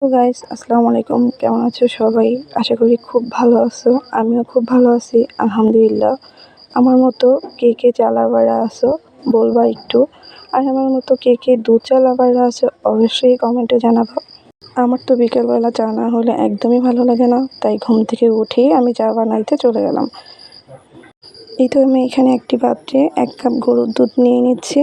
তো গাইস আসসালামু আলাইকুম, কেমন আছো সবাই? আশা করি খুব ভালো আছো। আমিও খুব ভালো আছি আলহামদুলিল্লাহ। আমার মতো কে কে চা লাভাররা আছো বলবা একটু। আর আমার মতো কে কে দুধ চা লাভাররা আছো অবশ্যই কমেন্টে জানাবো। আমার তো বিকেলবেলা চা না হলে একদমই ভালো লাগে না, তাই ঘুম থেকে উঠেই আমি চা বানাইতে চলে গেলাম। এই তো আমি এখানে একটি পাত্রে 1 কাপ গরুর দুধ নিয়ে নিচ্ছি।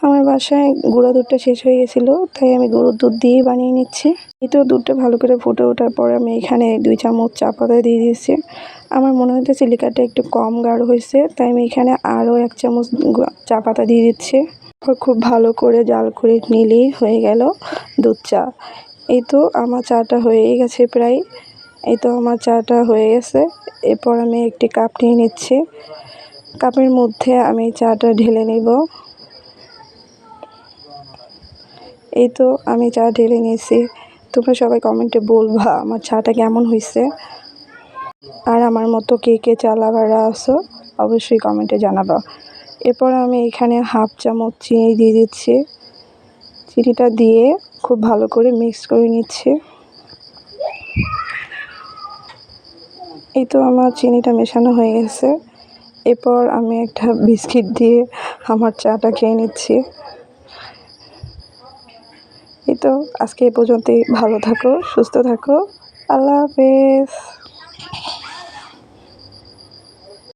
আমার বাসায় গুঁড়া দুধটা শেষ হয়ে গেছিলো, তাই আমি গরুর দুধ দিয়েই বানিয়ে নিচ্ছি। এই তো দুধটা ভালো করে ফুটে ওঠার পর আমি এখানে 2 চামচ চা পাতা দিয়ে দিয়েছি। আমার মনে হইতেছে লিকারটা একটু কম গাঢ় হয়েছে, তাই আমি এখানে আরও 1 চামচ চা পাতা দিয়ে দিচ্ছি। খুব ভালো করে জাল করে নিলেই হয়ে গেল দুধ চা। এই তো আমার চাটা হয়েই গেছে প্রায়। এই তো আমার চাটা হয়ে গেছে। এরপর আমি একটি কাপ নিয়ে নিচ্ছি। কাপের মধ্যে আমি চাটা ঢেলে নেব। এই তো আমি চা ঢেলে নিয়েছি। তোমরা সবাই কমেন্টে বলবা আমার চাটা কেমন হয়েছে। আর আমার মতো কে কে চা লাভাররা আছো অবশ্যই কমেন্টে জানাবা। এরপর আমি এখানে 1/2 চামচ চিনি দিয়ে দিচ্ছি। চিনিটা দিয়ে খুব ভালো করে মিক্স করে নিচ্ছি। এই তো আমার চিনিটা মেশানো হয়ে গেছে। এরপর আমি একটা বিস্কিট দিয়ে আমার চাটা খেয়ে নিচ্ছি। এই তো আজকে এই পর্যন্তই। ভালো থাকো, সুস্থ থাকো। আল্লাহ হাফেজ।